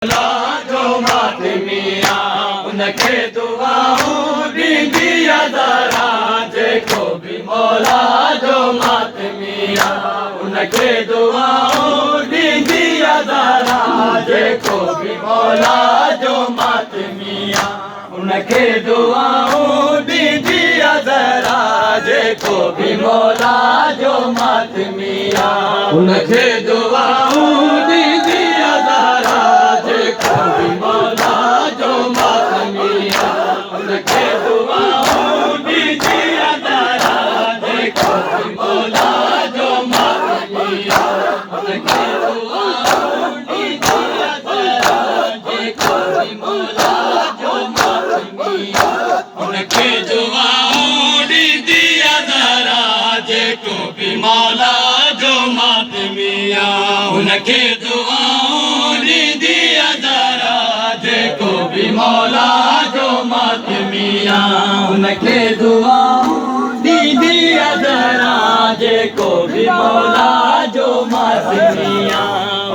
जो मातमिया उनके दुआऊं दीदिया जरा जेको भी मौला जो मातमिया उनके दुआऊं दीदिया जरा जेको भी मौला जो मातमिया उनके दुआऊं दीदिया जरा जेको भी मौला जो मातमिया उनके दुआऊं दीदिया जरा मौला जो मातमिया उनके दुआऊं दीदिया जरा देखो मौला जो मातमिया उनके दुआऊं दीदिया जरा देखो मौला जो मातमिया उनके दुआऊं दीदिया जरा देखो मौला जो मातमिया उनके दुआऊं दीदिया जरा देखो भी मौला जो मातमिया उनके दुआऊं दीदिया जरा देखो भी मौला जो मातमिया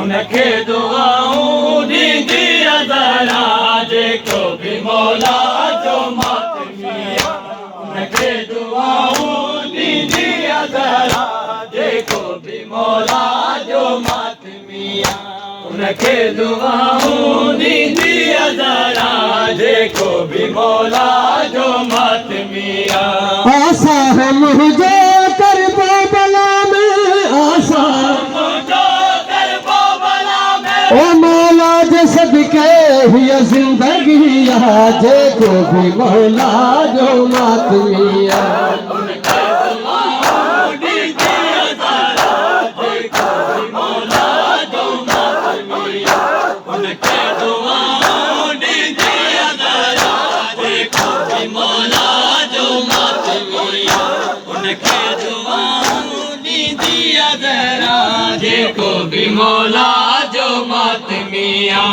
उनके दुआऊं दीदिया जरा देखो भी मौला जो मातमिया उनके दुआऊं दीदिया जरा देखो भी मौला जो मातमिया उनके दुआऊं दीदिया जरा देखो भी मौला जो मातमिया आशा है मुझे करबो बला में आशा मुझे करबो बला में ओ मौला जे सदके हुई जिंदगी देखो भी मौला जो मातमिया उनके दुआऊं दीदिया जरा देखो भी मौला जो मातमिया उनके दुआऊं दीदिया जरा देखो भी मौला जो मातमिया उनके दुआऊं दीदिया जरा देखो भी मौला जो मातमिया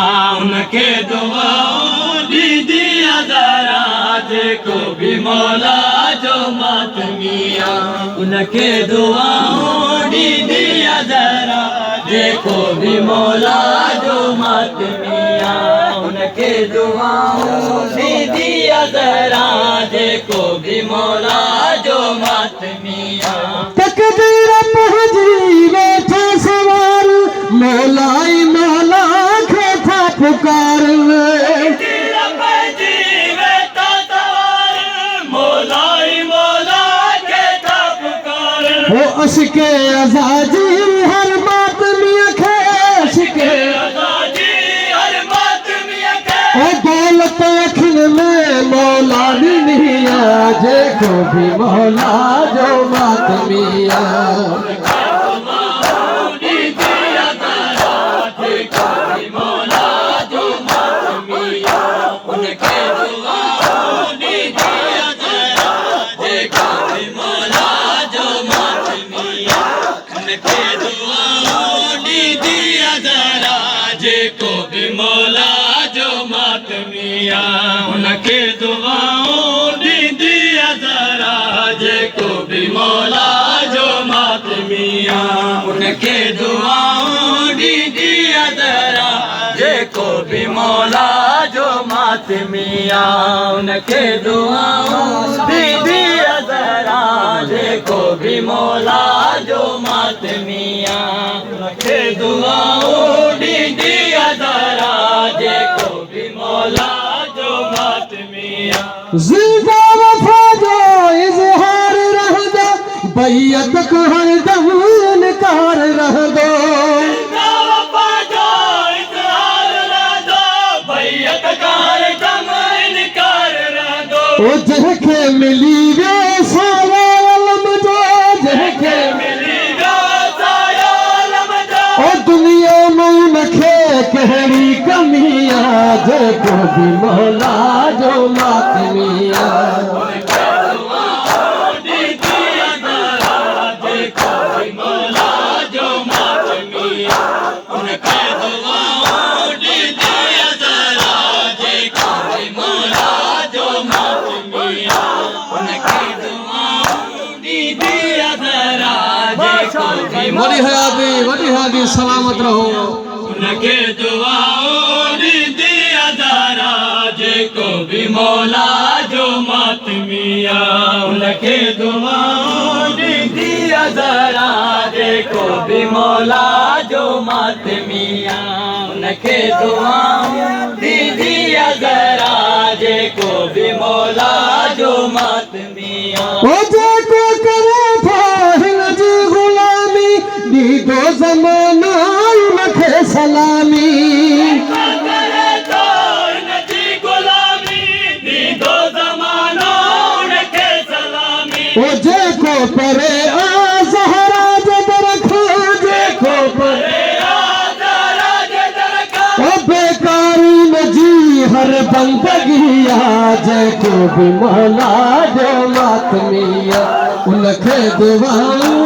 उनके दुआऊं दीदिया जरा देखो भी मौला जो मातमिया उनके दुआऊं दीदिया जरा देखो भी मौला जो मातमिया उनके दुआऊं दीदिया जरा देखो भी मौला जो मातमिया तकदीर पहुंची बैठा सवार मौलाई मौला के था पुकार वो अशके आजादी हर मातमिया खे अशके ओ दौलत अखिल में मौला नहीं देखो भी मौला जो मातमिया जेको भी मौला जो मातमिया उनके दुआऊं दीदिया जरा जेको भी मौला जो मातमिया उनके दुआऊं दीदिया जरा जेको भी मौला जो मातमिया उनके दुआऊं दीदिया जरा जेको भी मौला जो मातमिया उनके दुआऊं दीदिया जरा देखो भी मौला जो मातमिया जिंदा वफा जो इजहार रह दो बैयत को हरदम इनकार रह दो जिंदा वफा जो इजहार रह दो बैयत का हरदम इनकार रह दो ओ जहके मिली वे सारा अलम जो जहके मिली गो साया अलम जो ओ दुनिया में नखे कहरी कमिया देखो भी मौला जो मातमिया उनके दुआऊं दीदिया जरा देखो भी मौला जो मातमिया उनके दुआऊं दीदिया जरा देखो भी मौला जो मातमिया उनके दुआऊं दीदिया जरा देखो भी बड़ी हयाती सलामत रहो उनके दुआओं भी मौला जो मातमिया उनके दुआओं दिया जरा देखो भी मौला जो मातमिया उनके दुआओं दिया जरा देखो भी मौला जो मातमिया ओ जेको करे फाहिल जी गुलामी दी दो ज़माना उनखे सलामी ओ जेको परे आ ज़हरा जे दरखो जेको परे ओ बेकारी नजी हर बंदगिया जेको भी मौला जो मातमिया उनखे दुआऊं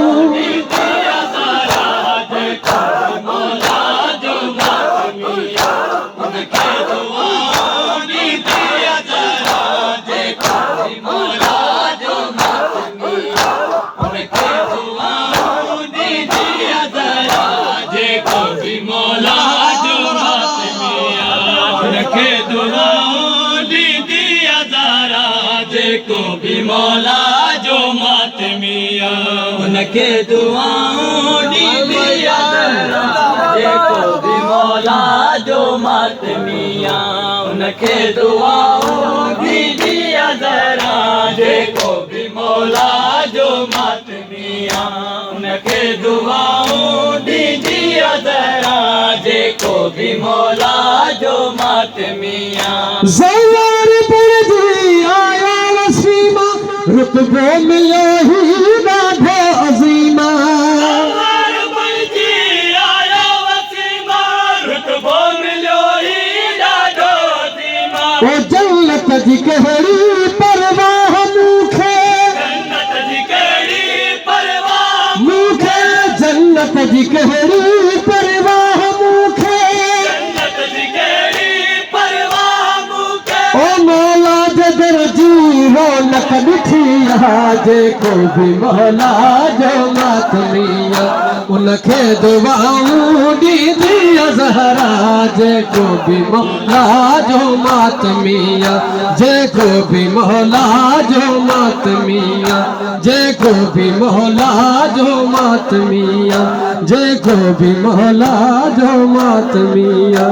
को भी मौला जो मातमिया उनके दुआओं दिया जरा देखो भी मौला जो मातमिया उनके दुआओं दिया जरा देखो भी मौला जो मातमिया उनके दुआओं दिया जरा देखो भी मौला जो मातमिया ज़वार पर जी आया वसीमा रुतबो मिलो ही ॾाढो अज़ीमा ओ जन्नत जी कहिड़ी परवाह मूंखे मूंखे जन्नत जी कहिड़ी परवाह मूंखे ओ मौला जे दर जी रौनक ॾिठी आहे जेको भी मौला जो मातमिया उनखे दुआऊं ॾींदी ज़हरा जेको भी मौला जो मातमिया जेको भी मौला जो मातमिया जेको भी मौला जो मातमिया जेको भी मौला जो मातमिया